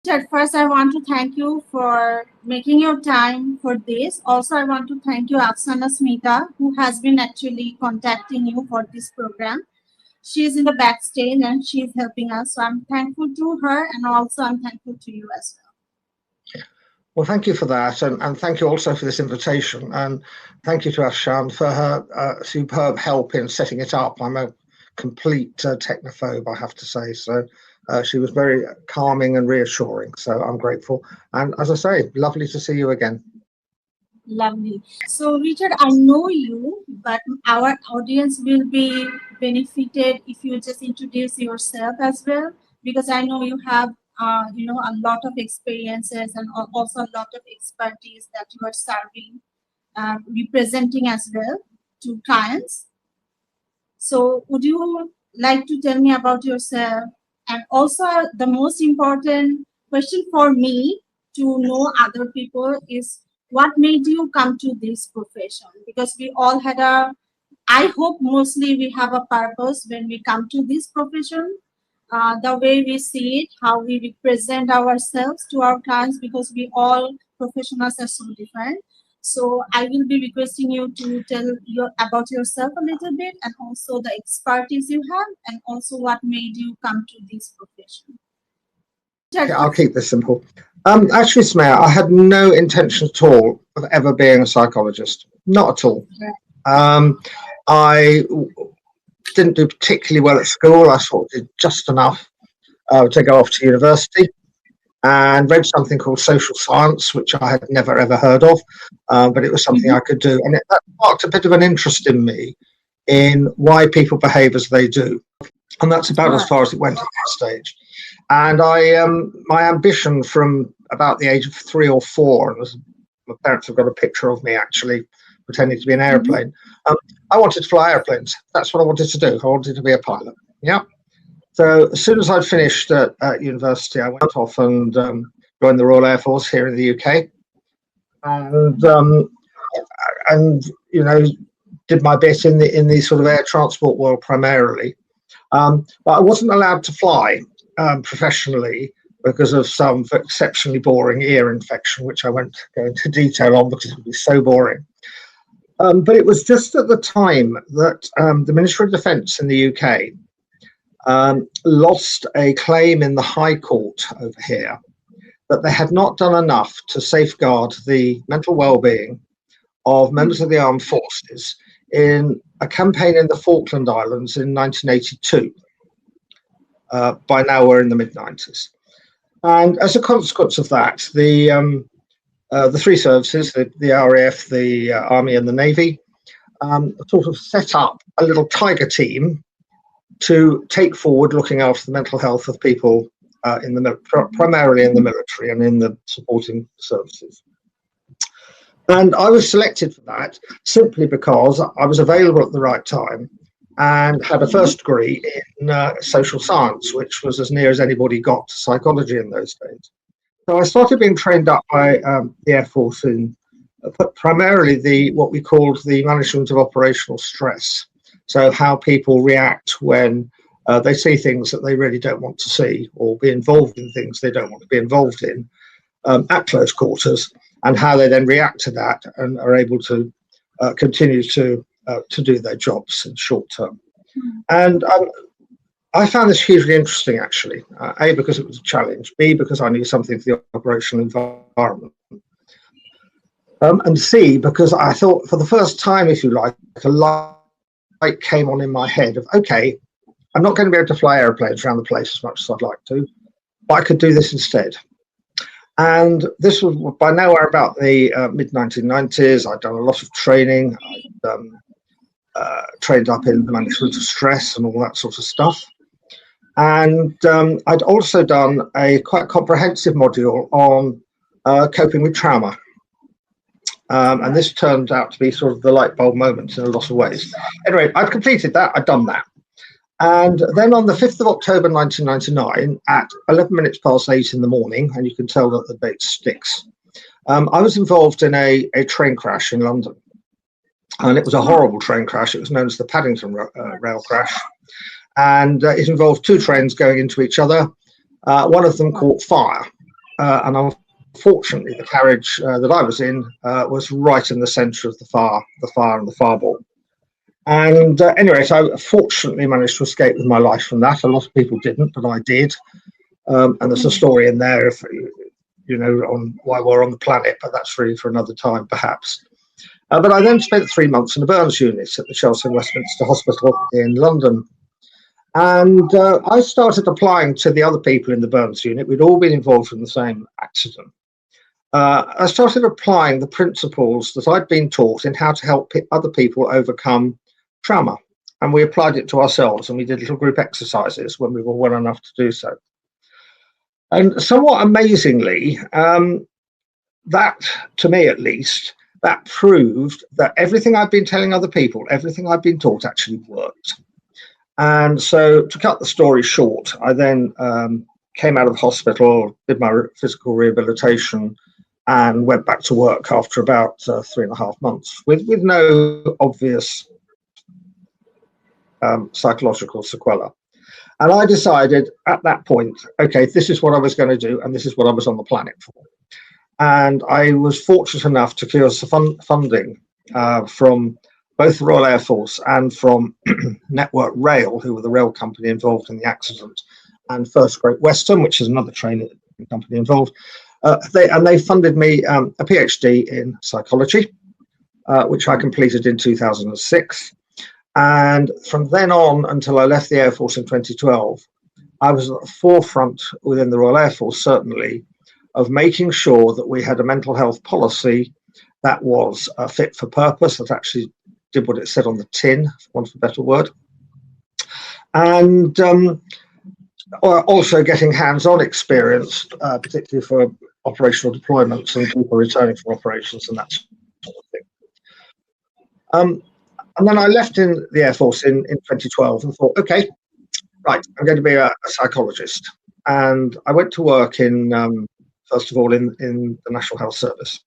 At first, I want to thank you for making your time for this. Also, I want to thank you, Afsana Smita, who has been actually contacting you for this program. She's in the backstage and she's helping us. So I'm thankful to her, and also I'm thankful to you as well. Well, thank you for that, and thank you also for this invitation, and thank you to Ashan for her superb help in setting it up. I'm a complete technophobe, I have to say, so she was very calming and reassuring, so I'm grateful. And as I say, lovely to see you again. Lovely. So, Richard, I know you, but our audience will be benefited if you just introduce yourself as well, because I know you have, a lot of experiences and also a lot of expertise that you are serving, representing as well to clients. So, would you like to tell me about yourself? And also, the most important question for me to know other people is, what made you come to this profession? Because we all had I hope mostly we have a purpose when we come to this profession. The way we see it, how we represent ourselves to our clients, because we all professionals are so different. So I will be requesting you to tell about yourself a little bit, and also the expertise you have, and also what made you come to this profession. Okay, I'll keep this simple. Actually, Smear, I had no intention at all of ever being a psychologist. Not at all. I didn't do particularly well at school. I sort of did just enough to go off to university, and read something called social science, which I had never ever heard of, but it was something I could do. And that sparked a bit of an interest in me in why people behave as they do. And that's about as far as it went at that stage. And my ambition from about the age of 3 or 4, and my parents have got a picture of me actually pretending to be an airplane. I wanted to fly airplanes. That's what I wanted to do. I wanted to be a pilot. Yeah. So as soon as I'd finished at university, I went off and joined the Royal Air Force here in the UK, and did my bit in the sort of air transport world primarily. But I wasn't allowed to fly professionally because of some exceptionally boring ear infection, which I won't go into detail on because it would be so boring. But it was just at the time that the Ministry of Defence in the UK lost a claim in the High Court over here that they had not done enough to safeguard the mental well-being of members of the armed forces in a campaign in the Falkland Islands in 1982. By now we're in the mid-90s. And as a consequence of that, the three services, the RAF, the Army and the Navy, sort of set up a little tiger team to take forward looking after the mental health of people primarily in the military and in the supporting services. And I was selected for that simply because I was available at the right time and had a first degree in social science, which was as near as anybody got to psychology in those days. So I started being trained up by the Air Force in primarily what we called the management of operational stress. So how people react when they see things that they really don't want to see, or be involved in things they don't want to be involved in at close quarters, and how they then react to that and are able to continue to do their jobs in short term. And I found this hugely interesting, actually. A, because it was a challenge. B, because I knew something of the operational environment. And C, because I thought for the first time, if you like, a light came on in my head of, okay, I'm not going to be able to fly airplanes around the place as much as I'd like to, but I could do this instead. And this was, by now we're about the mid-1990s. I'd done a lot of training. I'd trained up in the management of stress and all that sort of stuff. And I'd also done a quite comprehensive module on coping with trauma. And this turned out to be sort of the light bulb moment in a lot of ways. Anyway, I'd completed that. I'd done that. And then on the 5th of October 1999, at 11 minutes past 8 in the morning, and you can tell that the date sticks, I was involved in a train crash in London. And it was a horrible train crash. It was known as the Paddington rail crash. And it involved two trains going into each other. One of them caught fire. and unfortunately, the carriage that I was in was right in the centre of the fire and the fireball. And anyway, so I fortunately managed to escape with my life from that. A lot of people didn't, but I did. And there's a story in there, if you know, on why we're on the planet, but that's really for another time, perhaps. But I then spent 3 months in the burns unit at the Chelsea and Westminster Hospital in London. And I started applying to the other people in the burns unit. We'd all been involved in the same accident. I started applying the principles that I'd been taught in how to help other people overcome trauma. And we applied it to ourselves, and we did little group exercises when we were well enough to do so. And somewhat amazingly, that, to me at least, that proved that everything I'd been telling other people, everything I'd been taught actually worked. And so, to cut the story short, I then came out of hospital, did my physical rehabilitation, and went back to work after about 3.5 months with no obvious psychological sequela. And I decided at that point, okay, this is what I was going to do, and this is what I was on the planet for. And I was fortunate enough to secure some funding from both the Royal Air Force and from Network Rail, who were the rail company involved in the accident, and First Great Western, which is another training company involved. They funded me a PhD in psychology, which I completed in 2006. And from then on until I left the Air Force in 2012, I was at the forefront within the Royal Air Force, certainly, of making sure that we had a mental health policy that was fit for purpose, that actually did what it said on the tin, for want of a better word. And also getting hands-on experience, particularly for operational deployments and people returning from operations and that sort of thing. And then I left in the Air Force in 2012 and thought, okay, right, I'm going to be a psychologist. And I went to work in, first of all, in the National Health Service.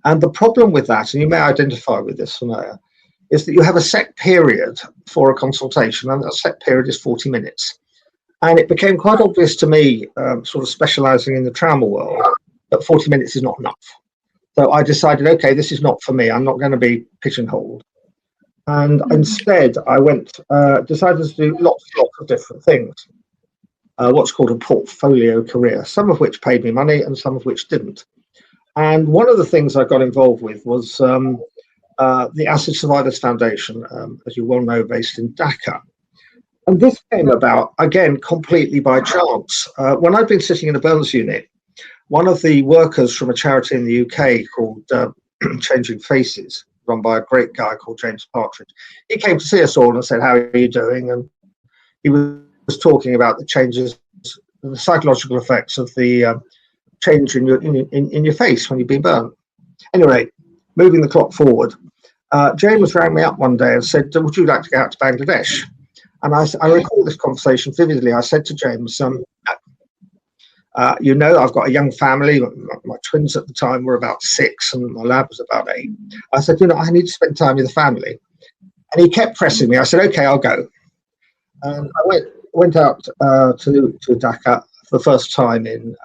And the problem with that, and you may identify with this, Sonia, is that you have a set period for a consultation, and that set period is 40 minutes. And it became quite obvious to me, sort of specialising in the trauma world, that 40 minutes is not enough. So I decided, okay, this is not for me. I'm not going to be pigeonholed. And instead, I decided to do lots of different things. What's called a portfolio career, some of which paid me money and some of which didn't. And one of the things I got involved with was the Acid Survivors Foundation, as you well know, based in Dhaka. And this came about, again, completely by chance. When I'd been sitting in a burns unit, one of the workers from a charity in the UK called Changing Faces, run by a great guy called James Partridge, he came to see us all and said, "How are you doing?" And he was talking about the changes, the psychological effects of the change in your face when you've been burnt. Anyway, moving the clock forward, James rang me up one day and said, "Would you like to go out to Bangladesh?" And I recall this conversation vividly. I said to James, you know, I've got a young family. My twins at the time were about 6 and my lad was about 8. I said, you know, I need to spend time with the family. And he kept pressing me. I said, okay, I'll go. And I went out to Dhaka for the first time in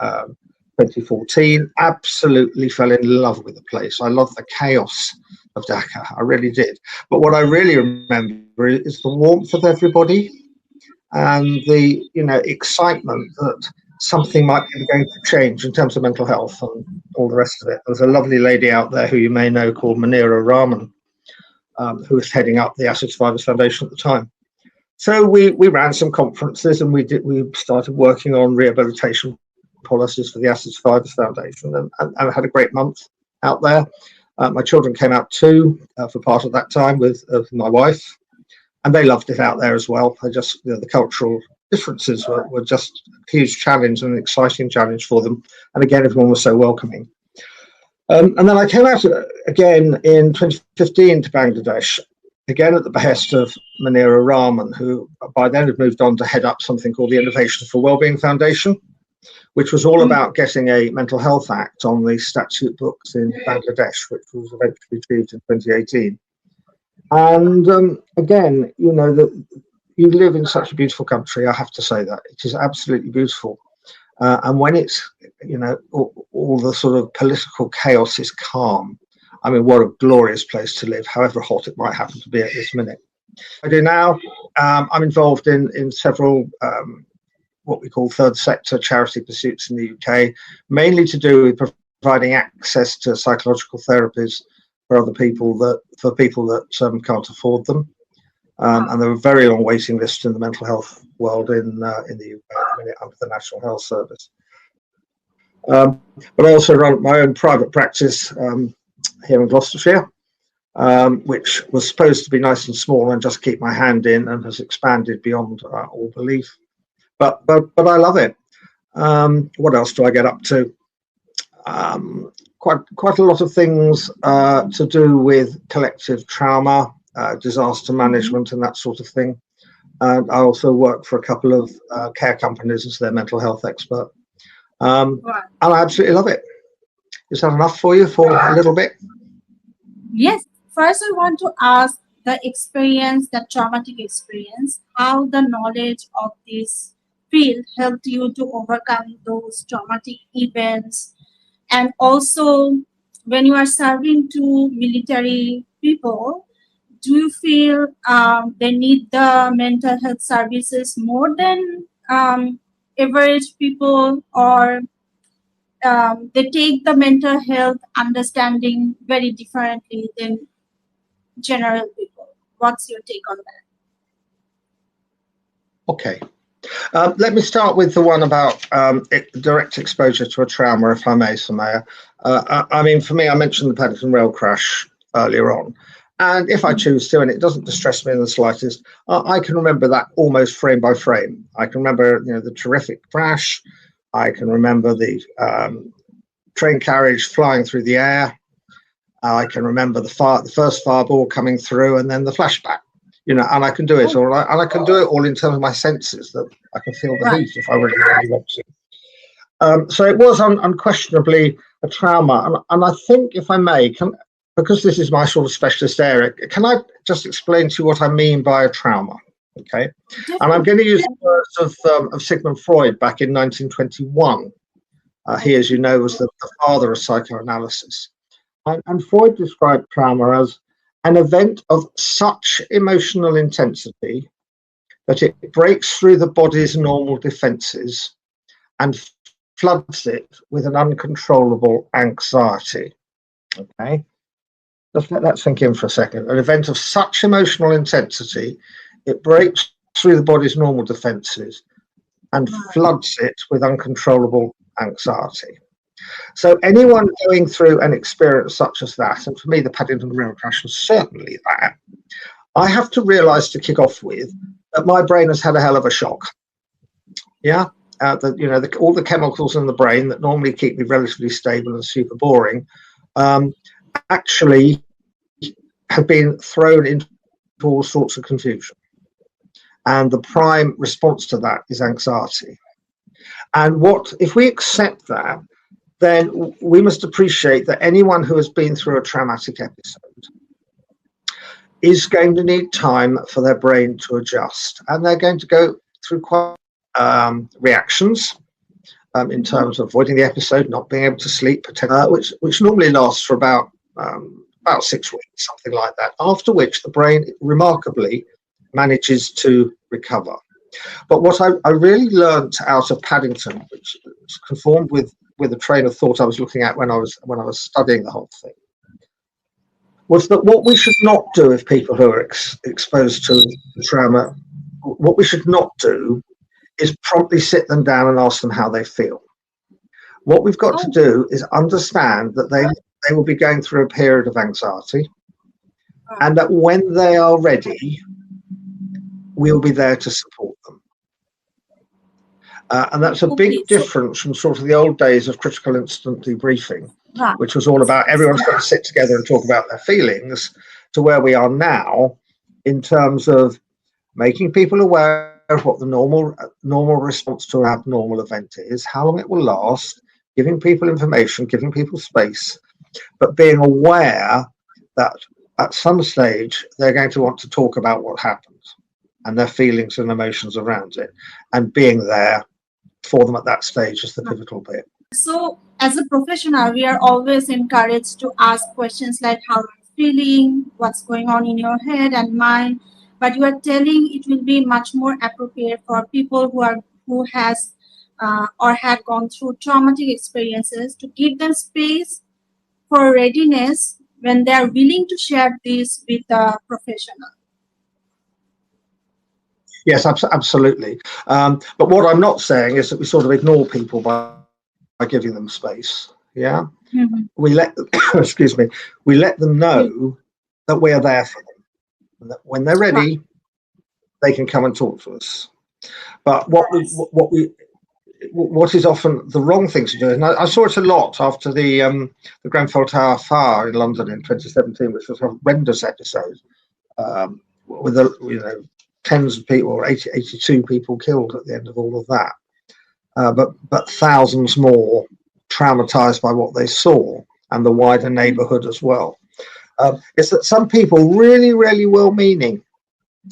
2014. Absolutely fell in love with the place. I love the chaos of Dhaka. I really did. But what I really remember is the warmth of everybody and the, you know, excitement that something might be going to change in terms of mental health and all the rest of it. There's a lovely lady out there who you may know called Manira Rahman, who was heading up the Acid Survivors Foundation at the time. So we ran some conferences and we started working on rehabilitation policies for the Acid Survivors Foundation, and I had a great month out there. My children came out too for part of that time with my wife, and they loved it out there as well. I just, you know, the cultural differences were just a huge challenge and an exciting challenge for them. And again, everyone was so welcoming. And then I came out again in 2015 to Bangladesh, again at the behest of Manira Rahman, who by then had moved on to head up something called the Innovations for Wellbeing Foundation, which was all about getting a mental health act on the statute books in Bangladesh, which was eventually achieved in 2018. And again, you know, you live in such a beautiful country. I have to say that it is absolutely beautiful. And when it's, all the sort of political chaos is calm, I mean, what a glorious place to live, however hot it might happen to be at this minute. I do now, I'm involved in several what we call third sector charity pursuits in the UK, mainly to do with providing access to psychological therapies for people that can't afford them. And there are very long waiting lists in the mental health world in the UK under the National Health Service. But I also run my own private practice here in Gloucestershire, which was supposed to be nice and small and just keep my hand in, and has expanded beyond all belief. But I love it. What else do I get up to? Quite a lot of things to do with collective trauma, disaster management, and that sort of thing. And I also work for a couple of care companies as their mental health expert. And I absolutely love it. Is that enough for you for a little bit? Yes. First, I want to ask the experience, the traumatic experience, how the knowledge of this field helped you to overcome those traumatic events. And also, when you are serving to military people, do you feel they need the mental health services more than average people, or they take the mental health understanding very differently than general people? What's your take on that? Okay. Let me start with the one about direct exposure to a trauma, if I may, Samaya. I mean, for me, I mentioned the Paddington rail crash earlier on. And if I choose to, and it doesn't distress me in the slightest, I can remember that almost frame by frame. I can remember, the terrific crash. I can remember the train carriage flying through the air. I can remember the first fireball coming through, and then the flashback. And I can do it all. And I can do it all in terms of my senses, that I can feel the heat if I really want to. So it was unquestionably a trauma. And I think, if I may, because this is my sort of specialist area, can I just explain to you what I mean by a trauma? Okay. And I'm going to use the words of Sigmund Freud back in 1921. He, as you know, was the father of psychoanalysis. And Freud described trauma as an event of such emotional intensity that it breaks through the body's normal defenses and floods it with an uncontrollable anxiety. Okay, just let that sink in for a second. An event of such emotional intensity, it breaks through the body's normal defenses and floods it with uncontrollable anxiety. So anyone going through an experience such as that, and for me the Paddington rail crash was certainly that, I have to realise to kick off with that my brain has had a hell of a shock. Yeah, all the chemicals in the brain that normally keep me relatively stable and super boring actually have been thrown into all sorts of confusion. And the prime response to that is anxiety. And if we accept that, then we must appreciate that anyone who has been through a traumatic episode is going to need time for their brain to adjust. And they're going to go through quite reactions in terms of avoiding the episode, not being able to sleep, which normally lasts for about 6 weeks, something like that, after which the brain remarkably manages to recover. But what I really learned out of Paddington, which conformed with a train of thought I was looking at when I was studying the whole thing, was that what we should not do if people who are exposed to trauma, what we should not do is promptly sit them down and ask them how they feel. What we've got to do is understand that they will be going through a period of anxiety, and that when they are ready, we'll be there to support them. And that's a big difference from sort of the old days of critical incident debriefing, which was all about everyone's got to sit together and talk about their feelings, to where we are now in terms of making people aware of what the normal response to an abnormal event is, how long it will last, giving people information, giving people space, but being aware that at some stage they're going to want to talk about what happened and their feelings and emotions around it, and being there for them at that stage is the pivotal bit. So as a professional, we are always encouraged to ask questions like how are you feeling, what's going on in your head and mind, but you are telling it will be much more appropriate for people who has or had gone through traumatic experiences, to give them space for readiness when they are willing to share this with a professional. Yes, absolutely. But what I'm not saying is that we sort of ignore people by giving them space. Yeah, we let excuse me, we let them know that we are there for them, and that when they're ready, they can come and talk to us. But what is often the wrong thing to do, and I saw it a lot after the Grenfell Tower fire in London in 2017, which was a horrendous episode, with tens of people, or 82 people killed at the end of all of that, but thousands more traumatized by what they saw, and the wider neighborhood as well. Is that some people really, really well-meaning,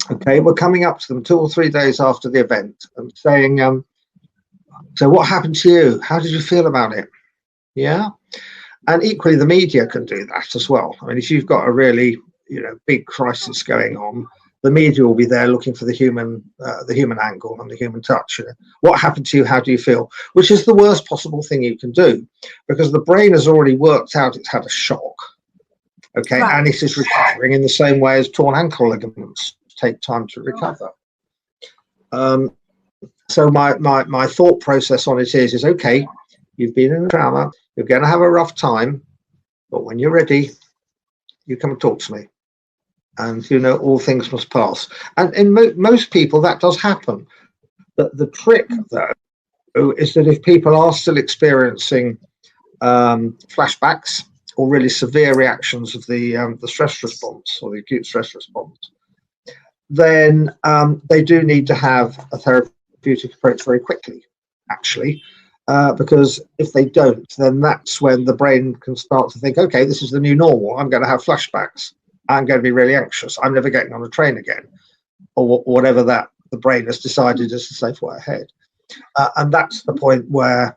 okay, were coming up to them 2 or 3 days after the event and saying, so what happened to you? How did you feel about it? Yeah. And equally, the media can do that as well. I mean, if you've got a really, big crisis going on, the media will be there looking for the human angle and the human touch. What happened to you? How do you feel? Which is the worst possible thing you can do, because the brain has already worked out it's had a shock. Okay, right. And it is recovering in the same way as torn ankle ligaments take time to recover. So my thought process on it is okay, you've been in a trauma, you're going to have a rough time, but when you're ready, you come and talk to me. And all things must pass. And in most people that does happen. But the trick, though, is that if people are still experiencing flashbacks or really severe reactions of the stress response, or the acute stress response, then they do need to have a therapeutic approach very quickly, actually, because if they don't, then that's when the brain can start to think, okay, this is the new normal. I'm going to have flashbacks. I'm going to be really anxious. I'm never getting on a train again, or whatever that the brain has decided is the safe way ahead. And that's the point where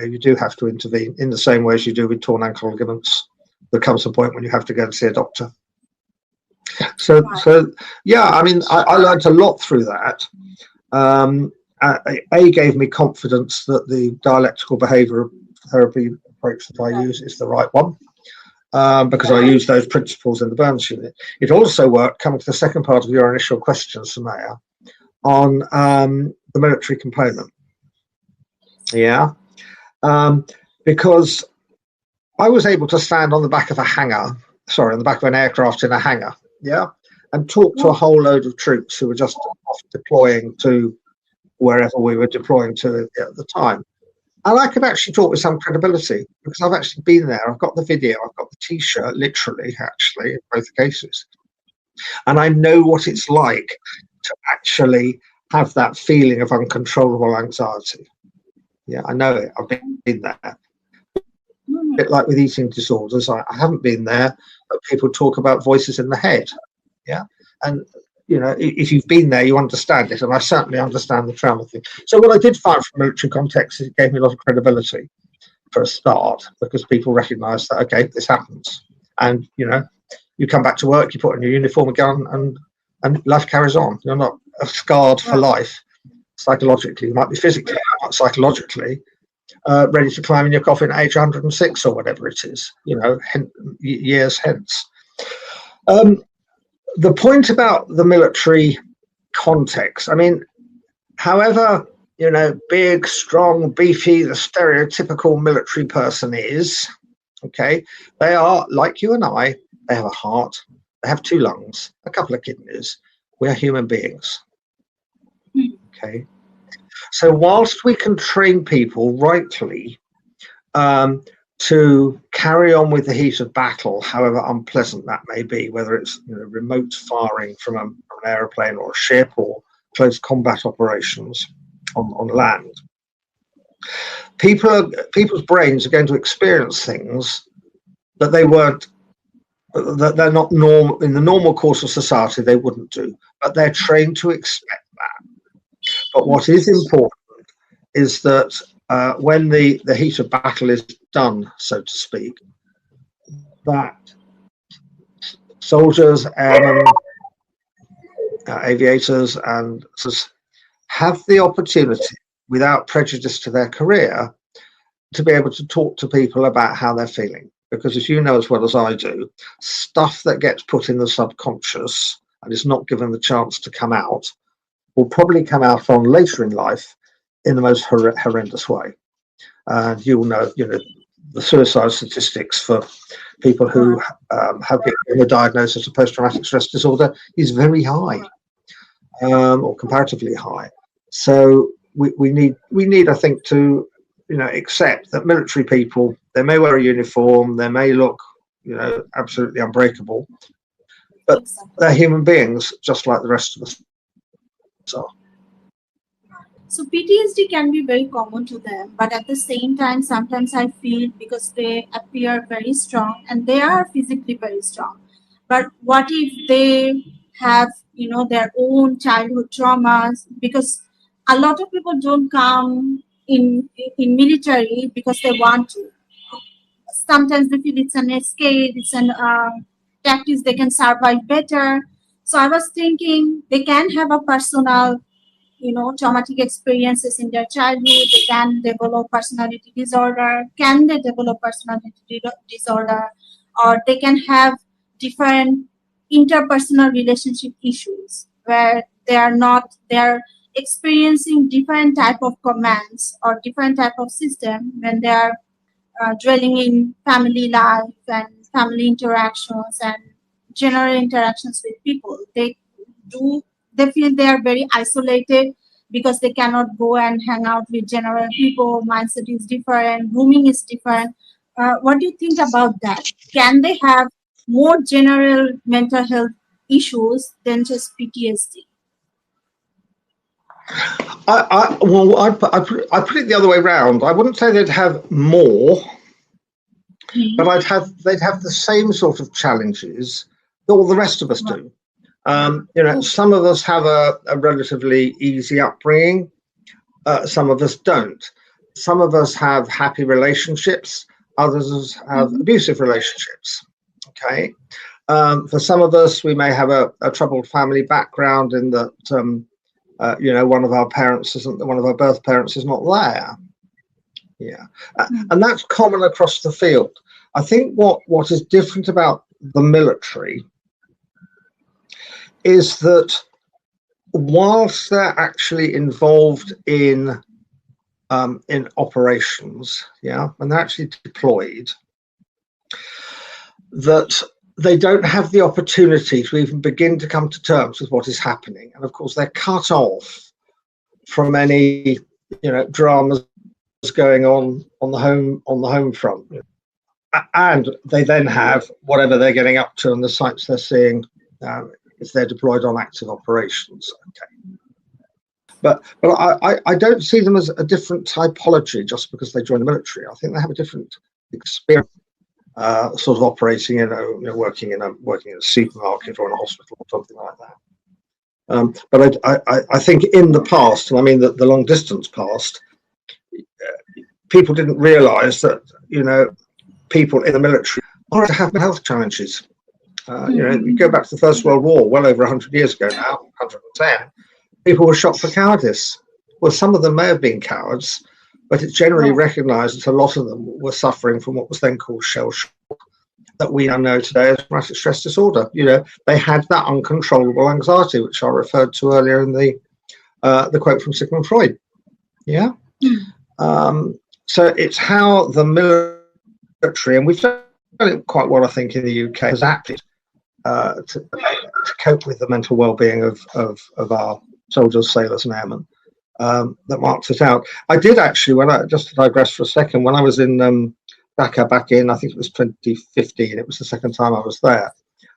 you do have to intervene in the same way as you do with torn ankle ligaments. There comes a point when you have to go and see a doctor. So yeah, I mean, I learned a lot through that. A gave me confidence that the dialectical behavioral therapy approach that I use is the right one. Because I use those principles in the Burns unit. It also worked, coming to the second part of your initial question, Samaya, on the military component. Yeah, because I was able to stand on the back of on the back of an aircraft in a hangar, yeah, and talk to a whole load of troops who were just off deploying to wherever we were deploying to at the time. And I could actually talk with some credibility because I've actually been there. I've got the video, I've got the T-shirt, literally, actually, in both cases. And I know what it's like to actually have that feeling of uncontrollable anxiety. Yeah, I know it. I've been there. A bit like with eating disorders, I haven't been there, but people talk about voices in the head. Yeah, and if you've been there, you understand it, and I certainly understand the trauma thing. So what I did find from military context is it gave me a lot of credibility for a start, because people recognise that, okay, this happens, and you come back to work, you put on your uniform again, and life carries on. You're not scarred for life psychologically. You might be physically, but psychologically ready to climb in your coffin at age 106 or whatever it is, years hence. The point about the military context, I mean, however, big, strong, beefy, the stereotypical military person is, okay, they are like you and I. They have a heart, they have 2 lungs, a couple of kidneys. We are human beings. Okay. So whilst we can train people rightly to carry on with the heat of battle, however unpleasant that may be, whether it's remote firing from an aeroplane or a ship, or close combat operations on land, people's brains are going to experience things that they're not normal in the normal course of society. They wouldn't do, but they're trained to expect that. But what is important is that when the heat of battle is done, so to speak, that soldiers, airmen, aviators, and have the opportunity, without prejudice to their career, to be able to talk to people about how they're feeling. Because as you know as well as I do, stuff that gets put in the subconscious and is not given the chance to come out will probably come out on later in life in the most horrendous way. And you'll know, the suicide statistics for people who have been diagnosed as a post-traumatic stress disorder is very high, or comparatively high. So we need, I think, to accept that military people, they may wear a uniform, they may look, absolutely unbreakable, but they're human beings just like the rest of us are. So PTSD can be very common to them, but at the same time, sometimes I feel because they appear very strong and they are physically very strong. But what if they have, their own childhood traumas? Because a lot of people don't come in military because they want to. Sometimes they feel it's an escape, it's an tactics they can survive better. So I was thinking they can have a personal traumatic experiences in their childhood. They can develop personality disorder. Can they develop personality disorder? Or they can have different interpersonal relationship issues where they're experiencing different type of commands or different type of system when they are dwelling in family life and family interactions and general interactions with people. They feel they are very isolated because they cannot go and hang out with general people. Mindset is different, grooming is different. What do you think about that? Can they have more general mental health issues than just PTSD? I put it the other way around. I wouldn't say they'd have more, but they'd have the same sort of challenges that all the rest of us do. Some of us have a relatively easy upbringing. Some of us don't. Some of us have happy relationships. Others have abusive relationships. Okay. For some of us, we may have a troubled family background in that, one of our birth parents is not there. Yeah. And that's common across the field. I think what is different about the military is that whilst they're actually involved in operations, when they're actually deployed, that they don't have the opportunity to even begin to come to terms with what is happening. And of course, they're cut off from any dramas going on the home front. And they then have whatever they're getting up to and the sights they're seeing if they're deployed on active operations. Okay. But I don't see them as a different typology just because they join the military. I think they have a different experience, sort of operating in working in a supermarket or in a hospital or something like that. But I think in the past, and I mean the long distance past, people didn't realise that people in the military are to have health challenges. You go back to the First World War, well over 100 years ago now, 110. People were shot for cowardice. Well, some of them may have been cowards, but it's generally recognised that a lot of them were suffering from what was then called shell shock, that we now know today as traumatic stress disorder. They had that uncontrollable anxiety, which I referred to earlier in the quote from Sigmund Freud. Yeah. So it's how the military, and we've done it quite well, I think, in the UK, has acted to cope with the mental well-being of our soldiers, sailors, and airmen. That marks it out. I did actually, just to digress for a second, when I was in Dhaka back in, I think it was 2015, it was the second time I was there,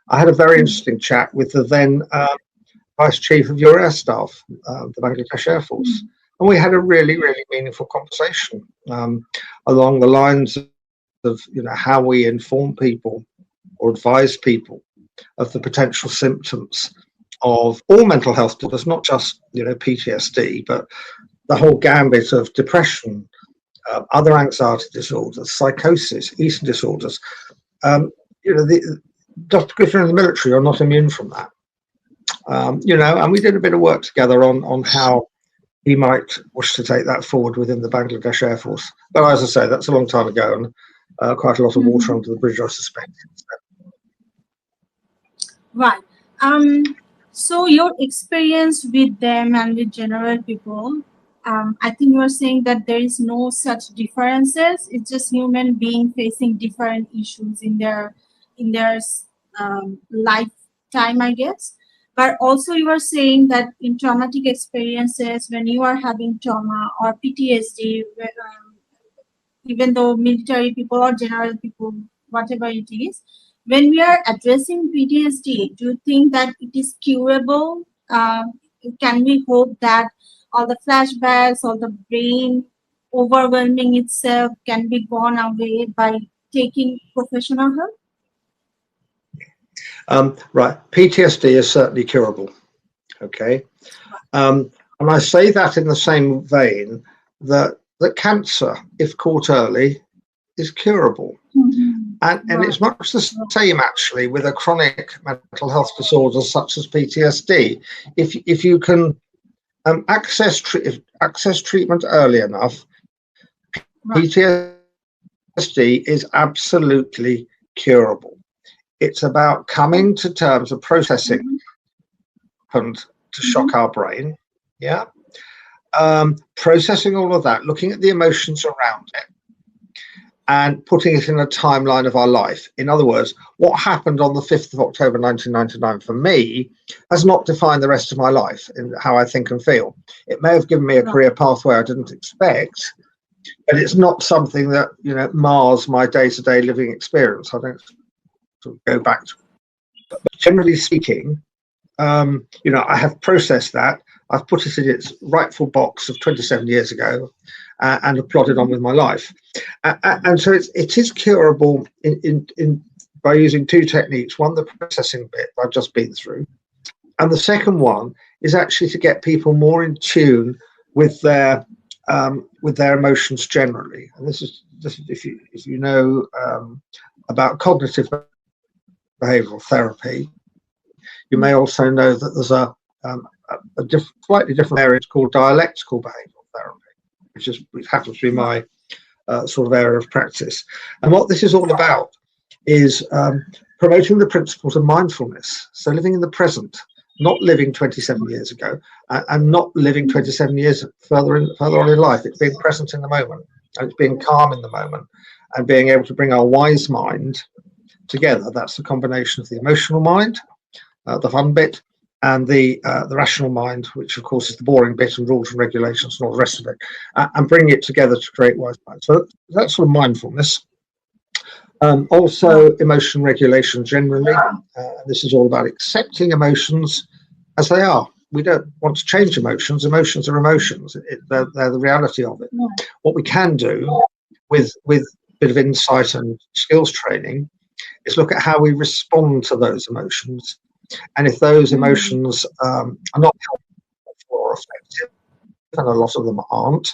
I had a very interesting chat with the then Vice Chief of your Air Staff, the Bangladesh Air Force. And we had a really, really meaningful conversation along the lines of how we inform people or advise people of the potential symptoms of all mental health disorders, not just PTSD, but the whole gambit of depression, other anxiety disorders, psychosis, eating disorders. Dr. Griffin and the military are not immune from that. And we did a bit of work together on how he might wish to take that forward within the Bangladesh Air Force. But as I say, that's a long time ago, and quite a lot of water under the bridge, I suspect. Right. So your experience with them and with general people, I think you are saying that there is no such differences. It's just human being facing different issues in their lifetime, I guess. But also you are saying that in traumatic experiences, when you are having trauma or PTSD, even though military people or general people, whatever it is, when we are addressing PTSD, do you think that it is curable? Can we hope that all the flashbacks, all the brain overwhelming itself can be gone away by taking professional help? Right, PTSD is certainly curable. Okay, and I say that in the same vein that cancer, if caught early, is curable. And it's much the same actually with a chronic mental health disorder such as PTSD. If you can access treatment early enough, PTSD is absolutely curable. It's about coming to terms of processing happened to shock our brain, processing all of that, looking at the emotions around it, and putting it in a timeline of our life. In other words, what happened on the 5th of October 1999 for me has not defined the rest of my life in how I think and feel. It may have given me a career pathway I didn't expect, but it's not something that mars my day-to-day living experience. I don't sort of go back to it. But generally speaking, I have processed that. I've put it in its rightful box of 27 years ago, and have plodded on with my life. And so it is curable by using two techniques. One, the processing bit I've just been through, and the second one is actually to get people more in tune with their emotions generally. And this is if you know about cognitive behavioral therapy, you may also know that there's a slightly different area called dialectical behavioral therapy, which happens to be my sort of area of practice. And what this is all about is promoting the principles of mindfulness. So living in the present, not living 27 years ago, and not living 27 years further on in life. It's being present in the moment, and it's being calm in the moment, and being able to bring our wise mind together. That's the combination of the emotional mind, the fun bit, and the rational mind, which of course is the boring bit, and rules and regulations and all the rest of it, and bring it together to create wise mind. So that's sort of mindfulness. Also emotion regulation generally. This is all about accepting emotions as they are. We don't want to change emotions. Emotions are emotions. They're the reality of it. What we can do with a bit of insight and skills training is look at how we respond to those emotions. And if those emotions are not helpful or effective, and a lot of them aren't,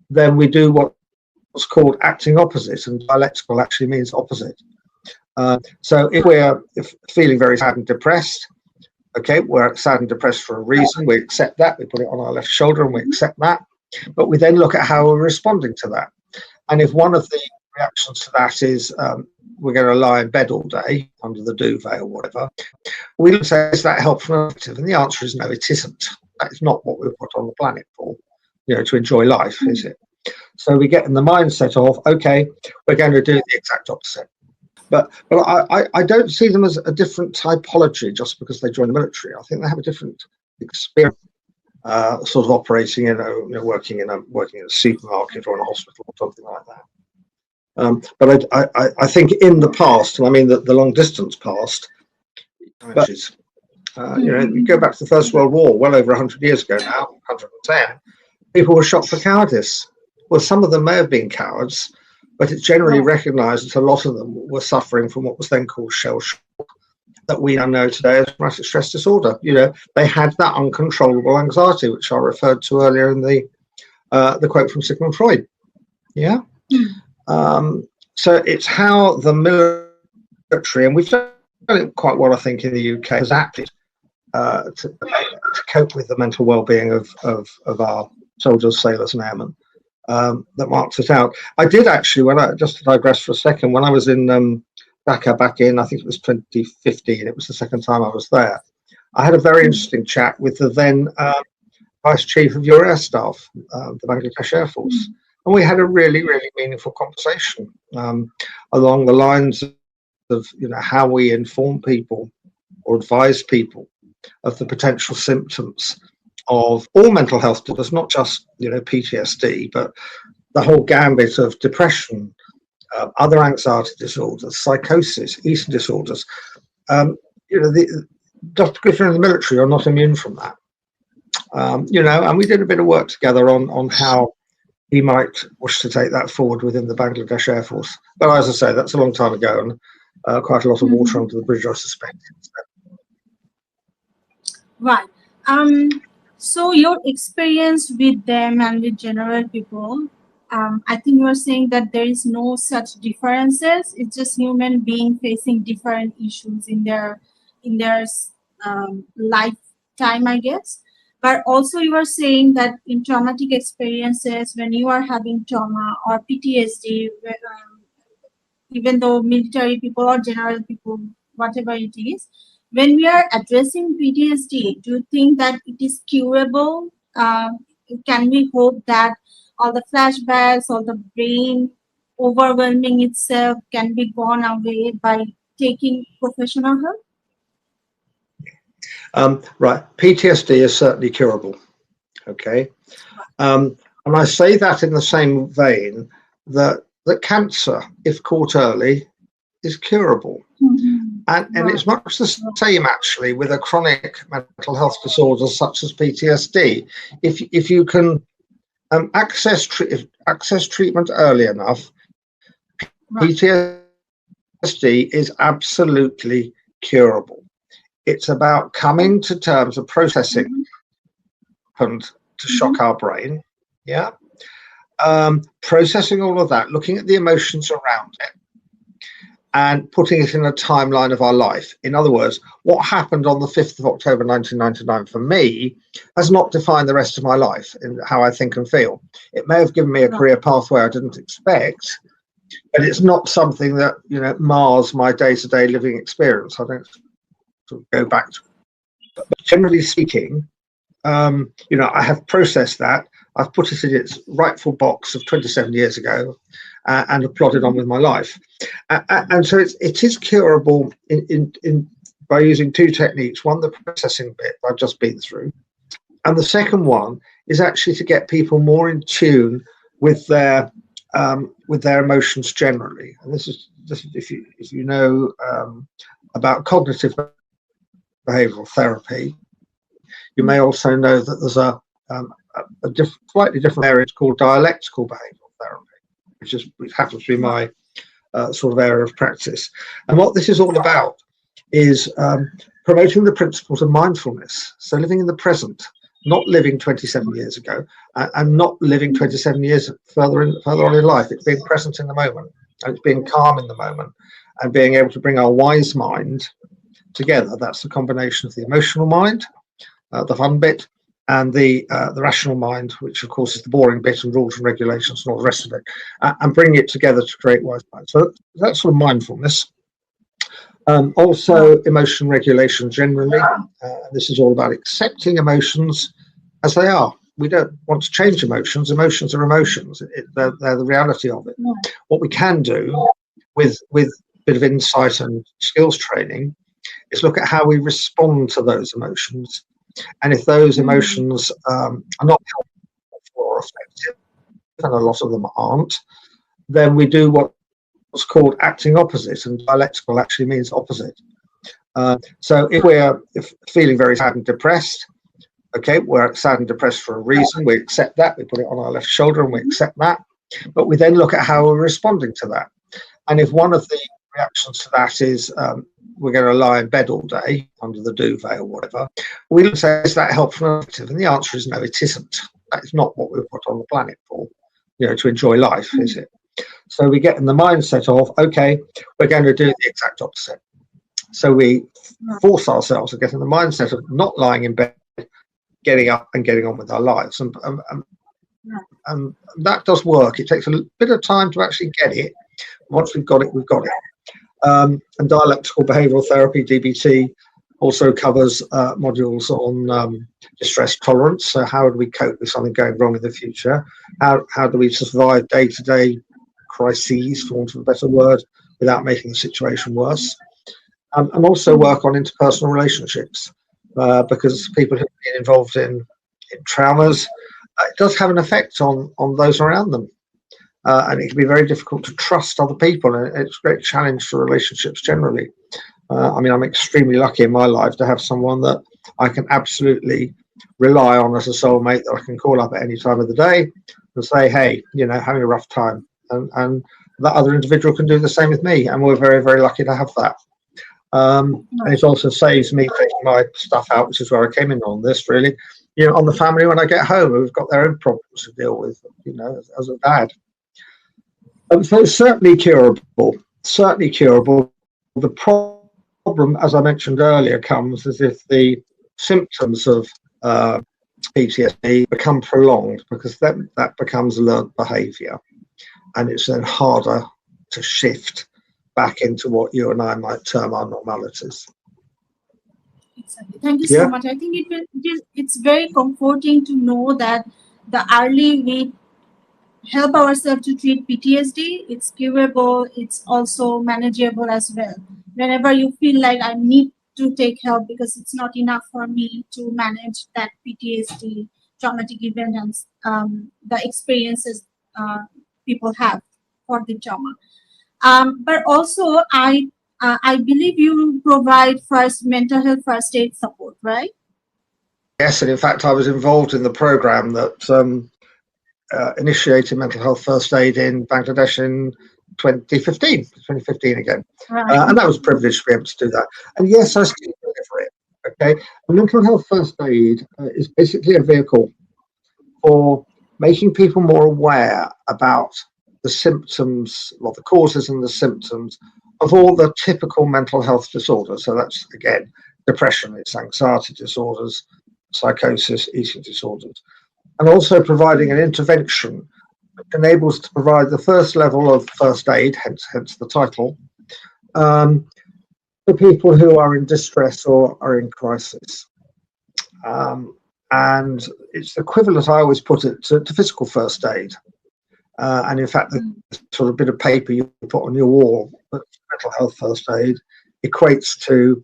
then we do what's called acting opposite, and dialectical actually means opposite. So if we're feeling very sad and depressed, okay, we're sad and depressed for a reason, we accept that, we put it on our left shoulder and we accept that, but we then look at how we're responding to that. And if one of the reactions to that is we're going to lie in bed all day under the duvet or whatever, we look say, is that helpful and effective? And the answer is no, it isn't. That is not what we were put on the planet for, to enjoy life, is it? So we get in the mindset of, okay, we're going to do the exact opposite. But I don't see them as a different typology just because they join the military. I think they have a different experience, sort of operating in working in a supermarket or in a hospital or something like that. But I think in the past, and I mean the long distance past, but you go back to the First World War, well over 100 years ago now, 110, people were shot for cowardice. Well, some of them may have been cowards, but it's generally recognised that a lot of them were suffering from what was then called shell shock, that we now know today as traumatic stress disorder. They had that uncontrollable anxiety, which I referred to earlier in the the quote from Sigmund Freud. Yeah. So it's how the military, and we've done it quite well, I think, in the UK, has acted to cope with the mental well-being of our soldiers, sailors, and airmen. That marks it out. I did actually, just to digress for a second, when I was in Dhaka back in, I think it was 2015, it was the second time I was there, I had a very interesting chat with the then Vice Chief of your Air Staff, the Bangladesh Air Force. And we had a really, really meaningful conversation along the lines of, how we inform people or advise people of the potential symptoms of all mental health disorders, not just, PTSD, but the whole gambit of depression, other anxiety disorders, psychosis, eating disorders. Just because you're in the military, you're not immune from that. And we did a bit of work together on how he might wish to take that forward within the Bangladesh Air Force. But as I say, that's a long time ago, and quite a lot of water under the bridge, I suspect. Right. So your experience with them and with general people, I think you are saying that there is no such differences. It's just human being facing different issues in their lifetime, I guess. But also you are saying that in traumatic experiences, when you are having trauma or PTSD, even though military people or general people, whatever it is, when we are addressing PTSD, do you think that it is curable? Can we hope that all the flashbacks, all the brain overwhelming itself can be gone away by taking professional help? Right. PTSD is certainly curable. Okay. And I say that in the same vein that cancer, if caught early, is curable. And it's much the same, actually, with a chronic mental health disorder such as PTSD. If you can access treatment early enough, PTSD is absolutely curable. It's about coming to terms of processing happened to shock our brain, processing all of that, looking at the emotions around it, and putting it in a timeline of our life. In other words, what happened on the 5th of October 1999 for me has not defined the rest of my life in how I think and feel. It may have given me a career pathway I didn't expect, but it's not something that mars my day-to-day living experience. I don't go back to it. But generally speaking, I have processed that. I've put it in its rightful box of 27 years ago and have plodded on with my life. And so it is curable by using two techniques. One, the processing bit I've just been through. And the second one is actually to get people more in tune with their emotions generally. And this is if you know about cognitive behavioral therapy, you may also know that there's a slightly different area called dialectical behavioral therapy, which happens to be my sort of area of practice. And what this is all about is promoting the principles of mindfulness. So living in the present, not living 27 years ago, and not living 27 years further on in life. It's being present in the moment, and it's being calm in the moment, and being able to bring our wise mind together. That's the combination of the emotional mind, the fun bit, and the rational mind, which of course is the boring bit, and rules and regulations and all the rest of it, and bring it together to create wise mind. So that's sort of mindfulness. Also emotion regulation generally. This is all about accepting emotions as they are. We don't want to change emotions. Emotions are emotions. They're the reality of it. What we can do with a bit of insight and skills training is look at how we respond to those emotions. And if those emotions are not helpful or effective, and a lot of them aren't, then we do what's called acting opposite, and dialectical actually means opposite. So if we're feeling very sad and depressed, okay, we're sad and depressed for a reason, we accept that, we put it on our left shoulder and we accept that, but we then look at how we're responding to that. And if one of the reactions to that is we're going to lie in bed all day under the duvet or whatever, we say, is that helpful and effective? And the answer is no, it isn't. That is not what we were put on the planet for, to enjoy life, is it? So we get in the mindset of, okay, we're going to do the exact opposite. So we force ourselves to get in the mindset of not lying in bed, getting up and getting on with our lives. And that does work. It takes a bit of time to actually get it. Once we've got it, we've got it. And dialectical behavioural therapy, DBT, also covers modules on distress tolerance. So how do we cope with something going wrong in the future? How do we survive day-to-day crises, for want of a better word, without making the situation worse? And also work on interpersonal relationships, because people who've been involved in traumas, it does have an effect on those around them. And it can be very difficult to trust other people, and it's a great challenge for relationships generally. I'm extremely lucky in my life to have someone that I can absolutely rely on as a soulmate, that I can call up at any time of the day and say, hey, having a rough time. And that other individual can do the same with me, and we're very, very lucky to have that. And it also saves me taking my stuff out, which is where I came in on this, really, on the family when I get home, who've got their own problems to deal with, as a dad. So it's certainly curable, The problem, as I mentioned earlier, comes as if the symptoms of PTSD become prolonged, because then that becomes learned behaviour, and it's then harder to shift back into what you and I might term our normalities. Exactly. Thank you so much. I think it's very comforting to know that the early we help ourselves to treat PTSD, it's curable, it's also manageable as well. Whenever you feel like I need to take help because it's not enough for me to manage that PTSD traumatic event and the experiences people have for the trauma. But also, I believe you provide mental health first aid support, right? Yes, and in fact, I was involved in the program that initiated mental health first aid in Bangladesh in 2015 again. Right. And that was a privilege to be able to do that. And yes, I still deliver it. Okay, and mental health first aid is basically a vehicle for making people more aware about the symptoms, well, the causes and the symptoms of all the typical mental health disorders. So that's, again, depression, it's anxiety disorders, psychosis, eating disorders, and also providing an intervention that enables to provide the first level of first aid, hence the title, for people who are in distress or are in crisis. And it's equivalent, I always put it, to physical first aid. And in fact, the sort of bit of paper you put on your wall, that mental health first aid, equates to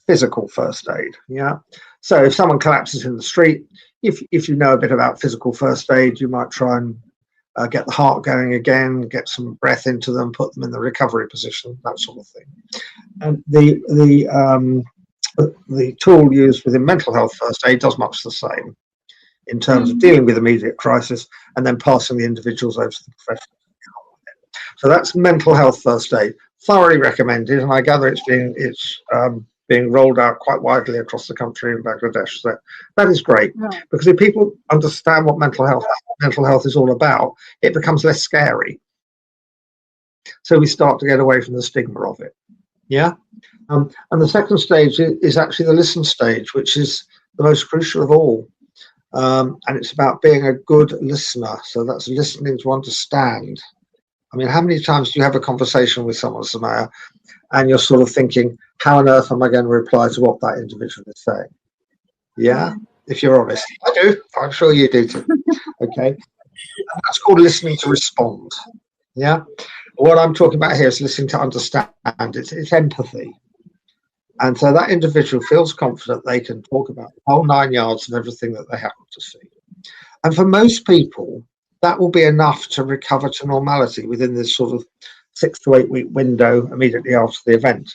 physical first aid. Yeah. So if someone collapses in the street, if you know a bit about physical first aid, you might try and get the heart going again, get some breath into them, put them in the recovery position, that sort of thing. And the tool used within mental health first aid does much the same in terms of dealing with immediate crisis and then passing the individuals over to the professionals. So that's mental health first aid. Thoroughly recommended, and I gather it's being rolled out quite widely across the country in Bangladesh. So that is great, because if people understand what mental health is all about, it becomes less scary. So we start to get away from the stigma of it. Yeah. And the second stage is actually the listen stage, which is the most crucial of all. And it's about being a good listener. So that's listening to understand. I mean, how many times do you have a conversation with someone, Samaya, and you're sort of thinking, how on earth am I going to reply to what that individual is saying? Yeah, if you're honest. I do. I'm sure you do too. Okay. And that's called listening to respond. Yeah. What I'm talking about here is listening to understand. It's empathy. And so that individual feels confident they can talk about the whole 9 yards of everything that they happen to see. And for most people, that will be enough to recover to normality within this sort of 6 to 8 week window immediately after the event.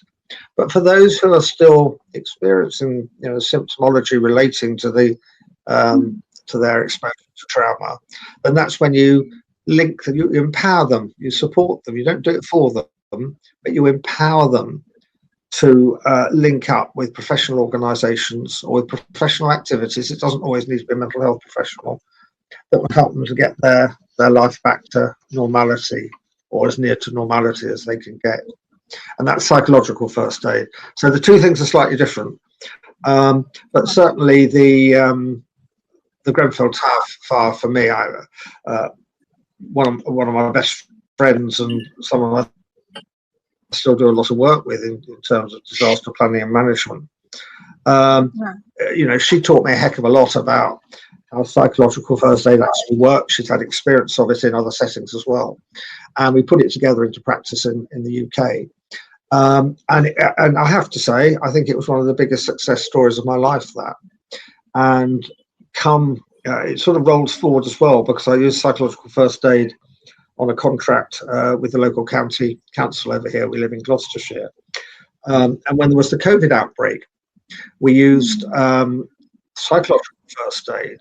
But for those who are still experiencing, symptomology relating to to their exposure to trauma, then that's when you link them, you empower them, you support them. You don't do it for them, but you empower them to link up with professional organisations or with professional activities. It doesn't always need to be a mental health professional that would help them to get their life back to normality, or as near to normality as they can get. And that's psychological first aid. So the two things are slightly different. But certainly the Grenfell Tower for me, one of my best friends and someone I still do a lot of work with in terms of disaster planning and management. She taught me a heck of a lot about how psychological first aid actually works. She's had experience of it in other settings as well, and we put it together into practice in the UK. And I have to say, I think it was one of the biggest success stories of my life. That, and it sort of rolls forward as well, because I use psychological first aid on a contract with the local county council over here. We live in Gloucestershire, and when there was the COVID outbreak, we used psychological first aid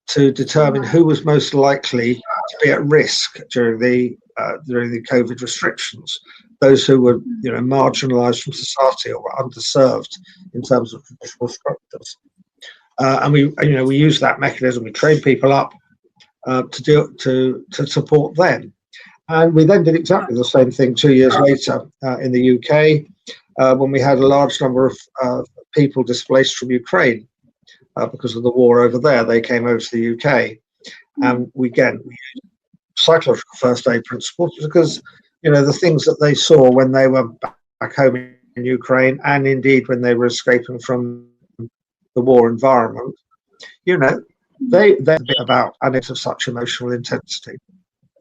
to determine who was most likely to be at risk during the COVID restrictions. Those who were, marginalised from society or were underserved in terms of traditional structures, and we use that mechanism. We train people up to support them, and we then did exactly the same thing 2 years later in the UK when we had a large number of people displaced from Ukraine because of the war over there. They came over to the UK, and we used psychological first aid principles because the things that they saw when they were back home in Ukraine, and indeed when they were escaping from the war environment, they're a bit about, and it's of such emotional intensity.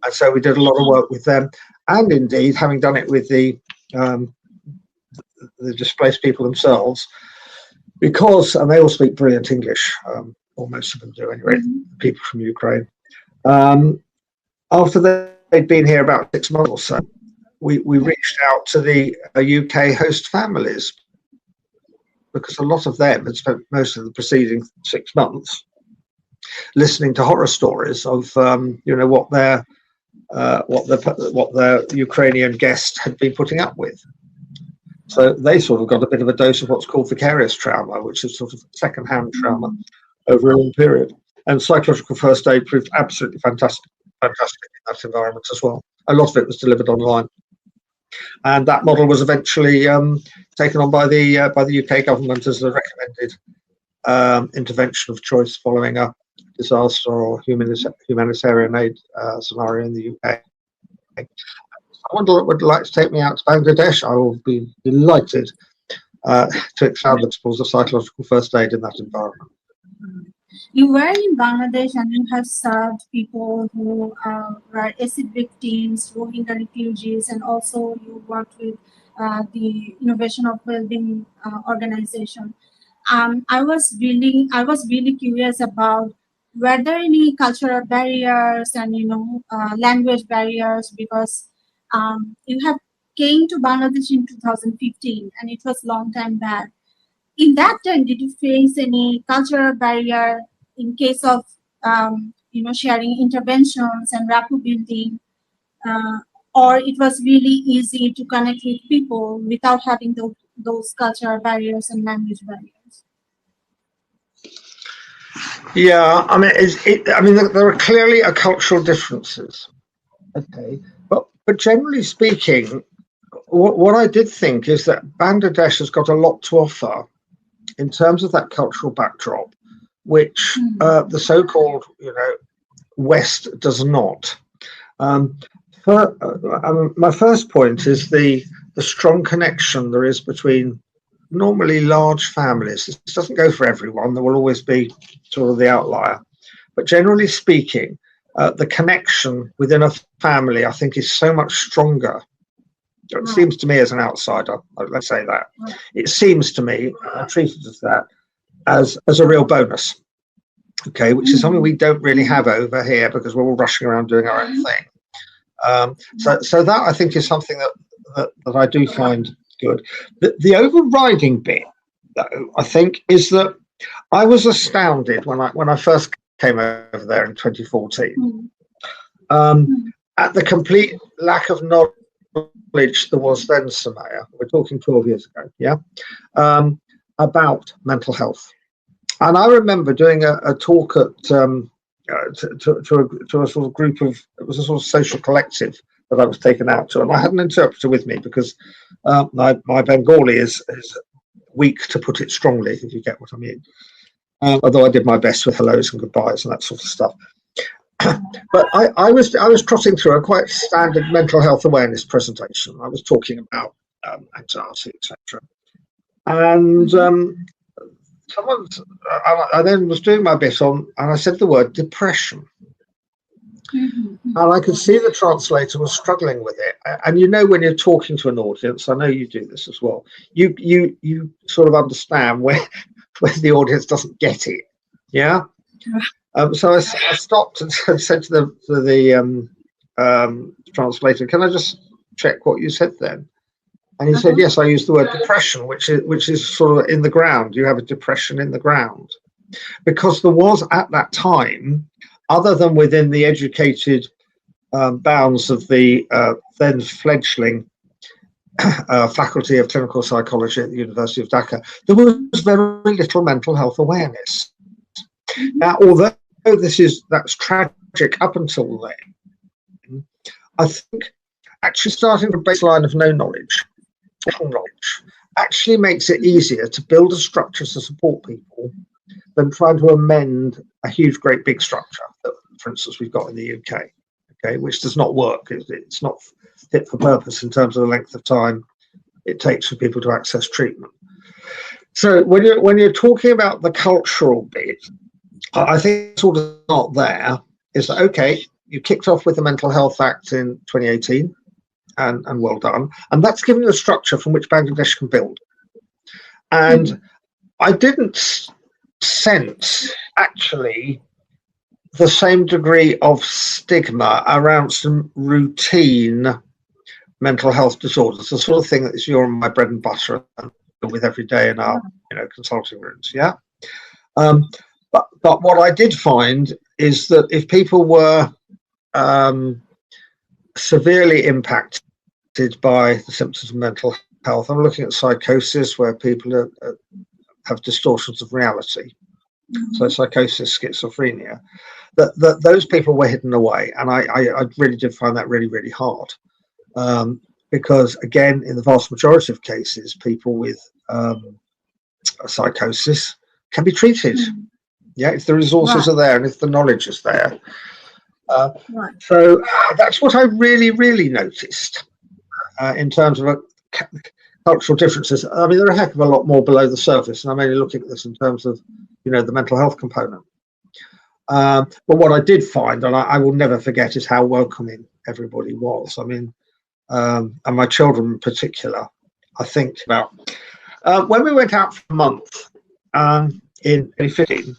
And so we did a lot of work with them, and indeed, having done it with the displaced people themselves, and they all speak brilliant English, or most of them do anyway, people from Ukraine. After they'd been here about 6 months or so, we reached out to the UK host families, because a lot of them had spent most of the preceding 6 months listening to horror stories of what their Ukrainian guest had been putting up with. So they sort of got a bit of a dose of what's called vicarious trauma, which is sort of second-hand trauma over a long period. And psychological first aid proved absolutely fantastic in that environment as well. A lot of it was delivered online, and that model was eventually taken on by the UK government as the recommended intervention of choice following a disaster or humanitarian aid scenario in the UK. Someone would like to take me out to Bangladesh, I will be delighted to expound the principles of psychological first aid in that environment. You were in Bangladesh and you have served people who were acid victims, Rohingya refugees, and also you worked with the Innovation of Wellbeing organization. I was really curious about were there any cultural barriers and language barriers, because you have came to Bangladesh in 2015 and it was long time back. In that time, did you face any cultural barrier in case of sharing interventions and rapport building, or it was really easy to connect with people without having those cultural barriers and language barriers? Yeah, I mean, there are clearly cultural differences. Okay, but generally speaking, what I did think is that Bangladesh has got a lot to offer in terms of that cultural backdrop, which the so-called West does not. My first point is the strong connection there is between normally large families. This doesn't go for everyone. There will always be sort of the outlier, but generally speaking, the connection within a family, I think, is so much stronger. It seems to me, as an outsider, let's say that, it seems to me, I treat it as that, as a real bonus, okay, which is something we don't really have over here because we're all rushing around doing our own thing. So that, I think, is something that I do find good. The overriding bit, though, I think, is that I was astounded when I first came over there in 2014 at the complete lack of knowledge there was then, Samaya, we're talking 12 years ago, about mental health. And I remember doing a talk at to a sort of group of, it was a sort of social collective that I was taken out to, and I had an interpreter with me because my Bengali is weak, to put it strongly, if you get what I mean. Although I did my best with hellos and goodbyes and that sort of stuff. But I was trotting through a quite standard mental health awareness presentation. I was talking about anxiety, etc. And I then was doing my bit on, and I said the word depression. And I could see the translator was struggling with it. And you know, when you're talking to an audience, I know you do this as well, you sort of understand where the audience doesn't get it. Yeah. So I stopped and said to the translator, "Can I just check what you said then?" And he said, "Yes, I used the word depression, which is sort of in the ground. You have a depression in the ground." Because there was at that time, other than within the educated bounds of the then fledgling Faculty of Clinical Psychology at the University of Dhaka, there was very little mental health awareness. Now, although that's tragic up until then, I think actually starting from a baseline of no knowledge actually makes it easier to build a structure to support people than trying to amend a huge, great big structure that, for instance, we've got in the UK, okay, which does not work. It's not fit for purpose in terms of the length of time it takes for people to access treatment. So when you're talking about the cultural bit, I think sort of not there is that, okay, you kicked off with the Mental Health Act in 2018, and well done. And that's given you a structure from which Bangladesh can build. And I didn't sense actually the same degree of stigma around some routine mental health disorders, the sort of thing that is your and my bread and butter with every day in our consulting rooms. Yeah. But what I did find is that if people were severely impacted by the symptoms of mental health, I'm looking at psychosis, where people have distortions of reality. So psychosis, schizophrenia, that those people were hidden away. And I really did find that really, really hard. Because again, in the vast majority of cases, people with psychosis can be treated. Yeah, if the resources are there and if the knowledge is there. So that's what I really, really noticed in terms of cultural differences. I mean, there are a heck of a lot more below the surface, and I'm only looking at this in terms of, the mental health component. But what I did find, and I will never forget, is how welcoming everybody was. I mean, and my children in particular, I think about when we went out for a month in 2015.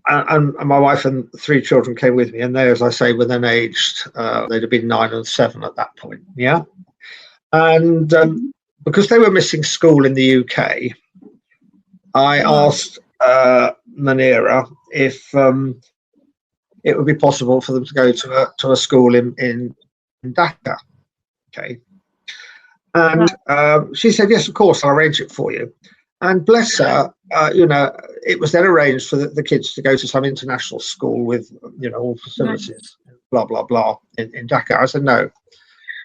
And my wife and 3 children came with me, and they, as I say, were then aged, they'd have been 9 and 7 at that point, yeah? And because they were missing school in the UK, I asked Manira if it would be possible for them to go to a school in Dhaka, okay? And she said, yes, of course, I'll arrange it for you. And bless her, it was then arranged for the kids to go to some international school with, all facilities, blah, blah, blah, in Dhaka. I said, no.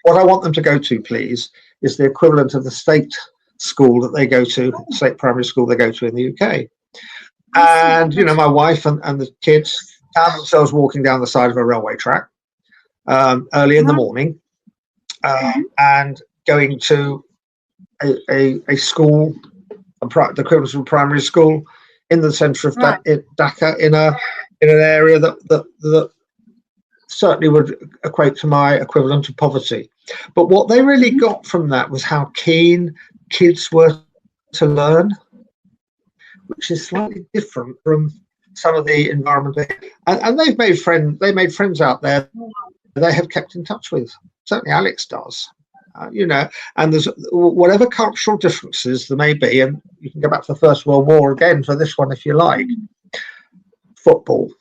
What I want them to go to, please, is the equivalent of the state school that they go to, state primary school they go to in the UK. And, my wife and the kids found themselves walking down the side of a railway track early in the morning and going to a school, the equivalent of a primary school in the centre of Dhaka, in an area that certainly would equate to my equivalent of poverty. But what they really got from that was how keen kids were to learn, which is slightly different from some of the environment. And they've made friends out there they have kept in touch with. Certainly Alex does. And there's whatever cultural differences there may be, and you can go back to the First World War again for this one if you like. Football.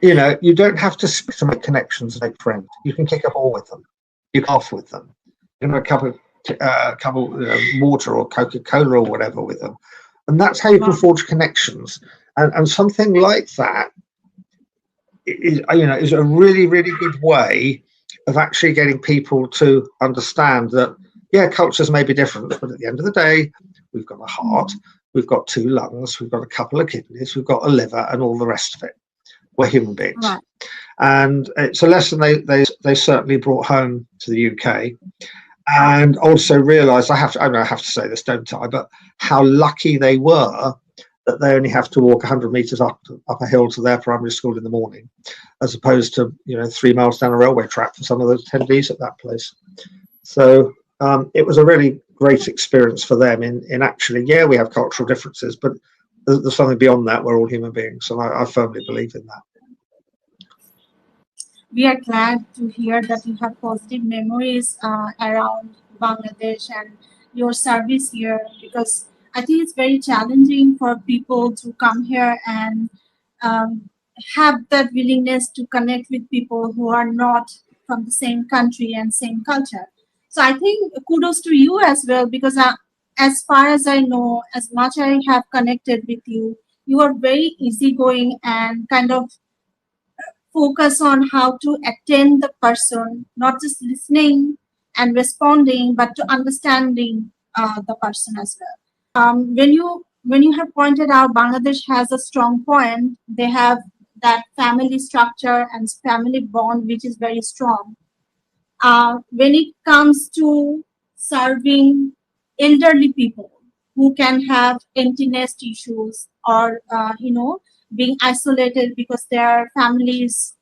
You don't have to speak to make connections and make friends. You can kick a ball with them. You can laugh with them. A cup of a couple water or Coca-Cola or whatever with them, and that's how you can forge connections. And something like that is a really, really good way of actually getting people to understand that, yeah, cultures may be different, but at the end of the day, we've got a heart, we've got 2 lungs, we've got a couple of kidneys, we've got a liver, and all the rest of it. We're human beings. Right. And it's a lesson they certainly brought home to the UK. And also realised, I have to say this, don't I, but how lucky they were that they only have to walk 100 metres up a hill to their primary school in the morning, as opposed to 3 miles down a railway track for some of the attendees at that place. So it was a really great experience for them in actually, yeah, we have cultural differences, but there's something beyond that. We're all human beings, and I firmly believe in that. We are glad to hear that you have positive memories around Bangladesh and your service here, because I think it's very challenging for people to come here and have that willingness to connect with people who are not from the same country and same culture. So I think kudos to you as well, because as far as I know, as much I have connected with you, you are very easygoing and kind of focus on how to attend the person, not just listening and responding, but to understanding the person as well. When you have pointed out Bangladesh has a strong point, they have that family structure and family bond which is very strong. When it comes to serving elderly people who can have empty nest issues or being isolated because their families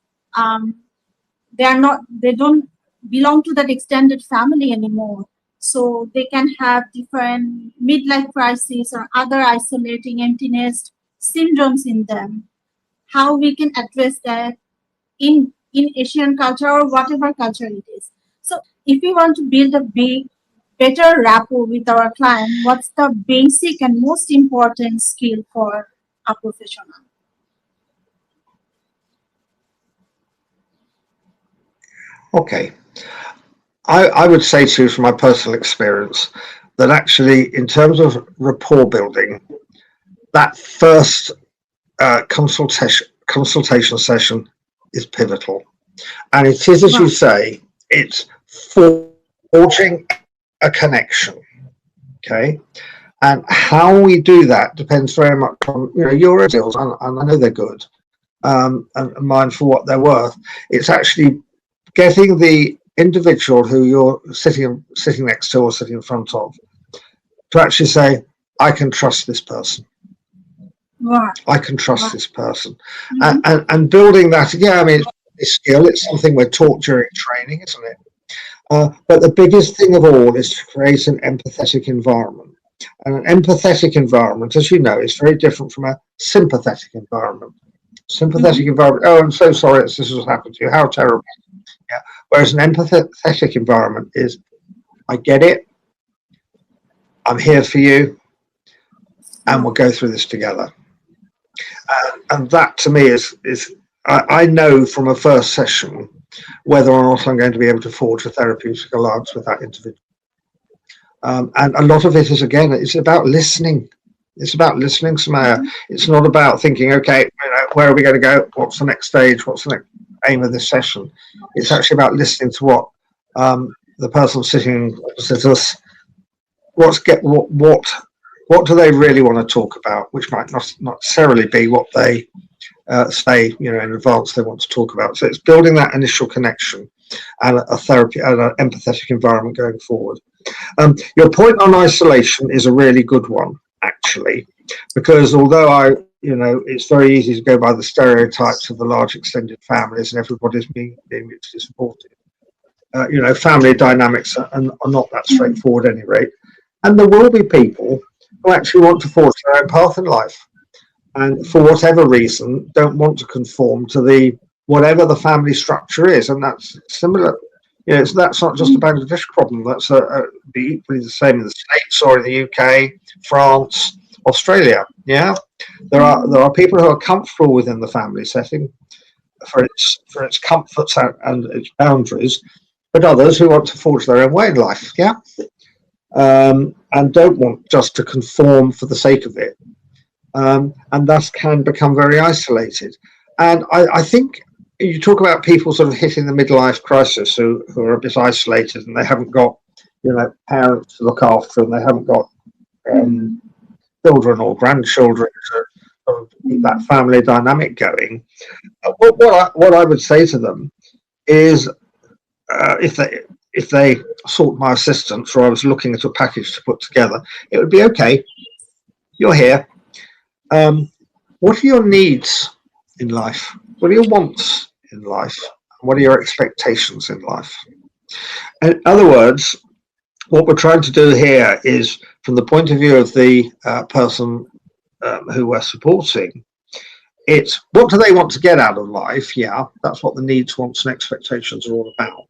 they don't belong to that extended family anymore, so they can have different midlife crises or other isolating empty nest syndromes in them. How we can address that in Asian culture or whatever culture it is. So if we want to build a better rapport with our client, what's the basic and most important skill for a professional? Okay. I would say to you from my personal experience that actually in terms of rapport building, that first consultation session is pivotal. And it is, as you say, it's forging a connection. Okay. And how we do that depends very much on your skills, and I know they're good, and mine for what they're worth. It's actually getting the individual who you're sitting next to or sitting in front of to actually say, I can trust this person. Right. I can trust this person. Mm-hmm. and building that, yeah, I mean, it's a skill. It's something we're taught during training, isn't it? But the biggest thing of all is to create an empathetic environment. And an empathetic environment, as you know, is very different from a sympathetic environment. Sympathetic environment, oh, I'm so sorry this has happened to you, how terrible. Yeah. Whereas an empathetic environment is, I get it, I'm here for you, and we'll go through this together. And that to me is I know from a first session whether or not I'm going to be able to forge a therapeutic alliance with that individual. And a lot of it is, again, it's about listening. It's about listening, Samaya. It's not about thinking, okay, where are we going to go? What's the next stage? What's the next aim of this session? It's actually about listening to what the person sitting opposite us, what do they really want to talk about, which might not necessarily be what they say, in advance they want to talk about. So it's building that initial connection and a therapy and an empathetic environment going forward. Your point on isolation is a really good one, actually, because although it's very easy to go by the stereotypes of the large extended families and everybody's being mutually supportive. Family dynamics are not that straightforward at any rate. And there will be people who actually want to forge their own path in life, and for whatever reason don't want to conform to whatever the family structure is, and that's similar. That's not just a Bangladesh problem. That's be equally the same in the States or in the UK, France, Australia. Yeah, there are people who are comfortable within the family setting for its comforts and its boundaries, but others who want to forge their own way in life. Yeah. and don't want just to conform for the sake of it, and thus can become very isolated. And I think you talk about people sort of hitting the midlife crisis who are a bit isolated and they haven't got, parents to look after, and they haven't got children or grandchildren to sort of keep that family dynamic going. What I would say to them is, if they sought my assistance, or I was looking at a package to put together, it would be okay. You're here. What are your needs in life? What are your wants in life? What are your expectations in life? In other words, what we're trying to do here is, from the point of view of the person who we're supporting, it's what do they want to get out of life? Yeah, that's what the needs, wants, and expectations are all about.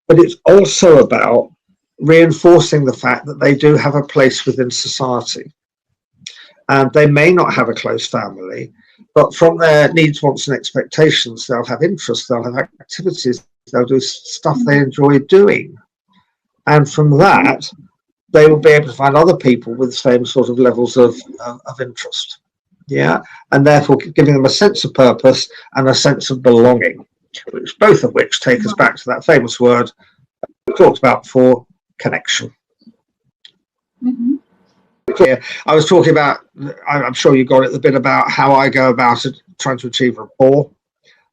But it's also about reinforcing the fact that they do have a place within society. And they may not have a close family, but from their needs, wants, and expectations, they'll have interests, they'll have activities, they'll do stuff they enjoy doing. And from that, they will be able to find other people with the same sort of levels of interest. Yeah, and therefore giving them a sense of purpose and a sense of belonging, both of which take us back to that famous word we talked about before, connection. Yeah, I was talking about, I'm sure you got it, the bit about how I go about it, trying to achieve rapport,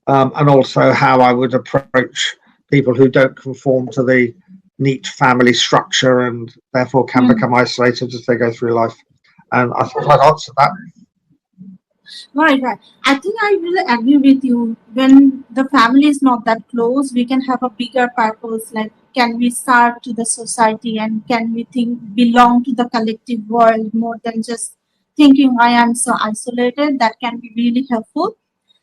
and also how I would approach people who don't conform to the neat family structure and therefore can become isolated as they go through life. And I thought I'd answer that. Right. I think I really agree with you. When the family is not that close, we can have a bigger purpose, like can we serve to the society and can we belong to the collective world more than just thinking I am so isolated. That can be really helpful.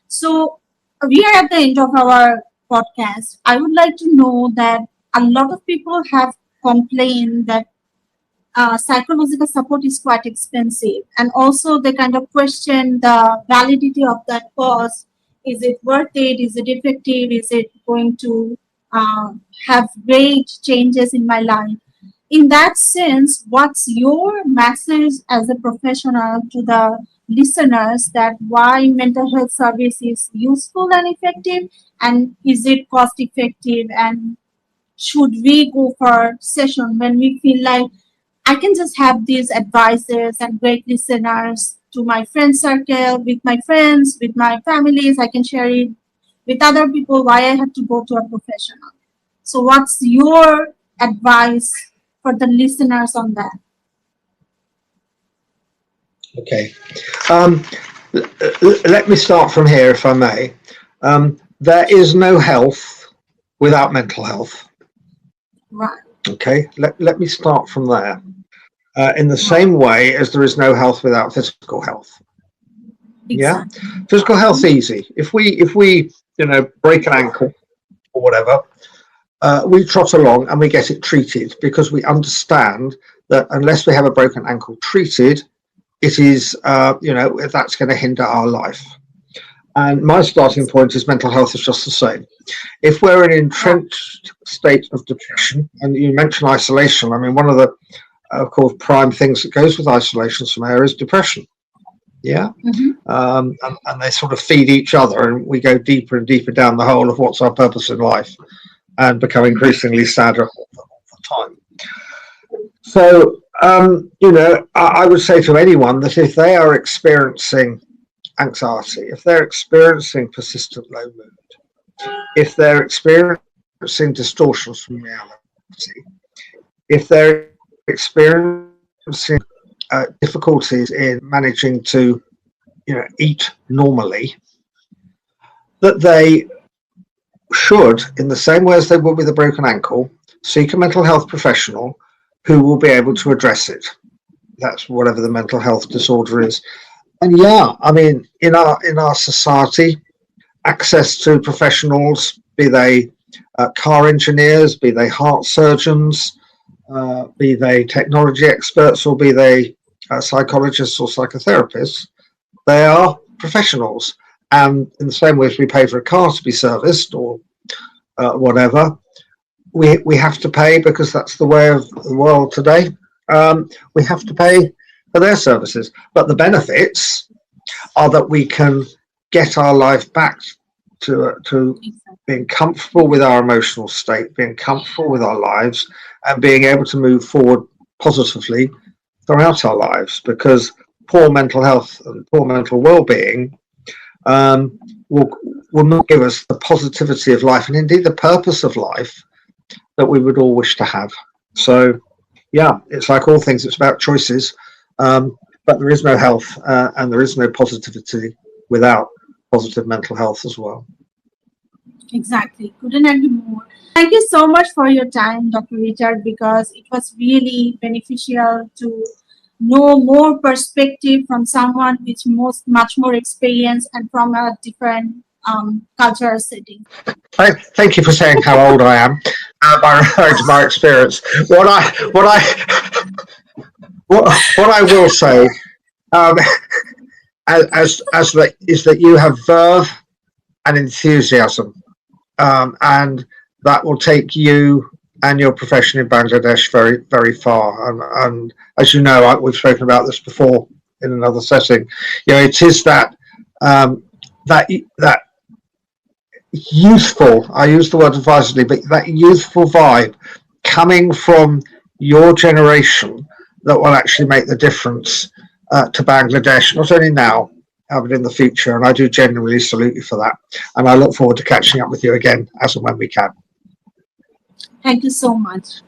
So we are at the end of our podcast. I would like to know that a lot of people have complained that psychological support is quite expensive, and also they kind of question the validity of that cost. Is it worth it? Is it effective? Is it going to have great changes in my life? In that sense, what's your message as a professional to the listeners, that why mental health service is useful and effective, and is it cost effective, and should we go for session when we feel like I can just have these advisors and great listeners to my friend circle, with my friends, with my families. I can share it with other people. Why I have to go to a professional? So what's your advice for the listeners on that? Okay. Let me start from here, if I may. There is no health without mental health. Right. Okay. Let me start from there. In the same way as there is no health without physical health. Exactly. Yeah. Physical health's easy. If we break an ankle or whatever, we trot along and we get it treated, because we understand that unless we have a broken ankle treated, it is that's going to hinder our life. And my starting point is mental health is just the same. If we're in an entrenched state of depression, and you mentioned isolation, I mean, one of the of course prime things that goes with isolation somehow is depression. Yeah. And they sort of feed each other, and we go deeper and deeper down the hole of what's our purpose in life, and become increasingly sadder all the time. So I would say to anyone that if they are experiencing anxiety, if they're experiencing persistent low mood, if they're experiencing distortions from reality, if they're experiencing difficulties in managing to eat normally, that they should, in the same way as they would with a broken ankle, seek a mental health professional who will be able to address it. That's whatever the mental health disorder is. And yeah, I mean, in our society, access to professionals, be they car engineers, be they heart surgeons, be they technology experts, or be they psychologists or psychotherapists, they are professionals. And in the same way as we pay for a car to be serviced or whatever, we have to pay because that's the way of the world today. We have to pay for their services, but the benefits are that we can get our life back to being comfortable with our emotional state, being comfortable with our lives, and being able to move forward positively throughout our lives. Because poor mental health and poor mental well-being will not give us the positivity of life and indeed the purpose of life that we would all wish to have. So, yeah, it's like all things, it's about choices. But there is no health and there is no positivity without positive mental health as well. Exactly. Couldn't agree more. Thank you so much for your time, Dr. Richard, because it was really beneficial to know more perspective from someone with much more experience and from a different cultural setting. Thank you for saying how old I am. By referring to my experience, what I will say, as that is that you have verve and enthusiasm, and that will take you and your profession in Bangladesh very, very far. And as you know, we've spoken about this before in another setting. It is that that youthful, I use the word advisedly, but that youthful vibe coming from your generation that will actually make the difference to Bangladesh, not only now, but in the future. And I do genuinely salute you for that. And I look forward to catching up with you again as and when we can. Thank you so much.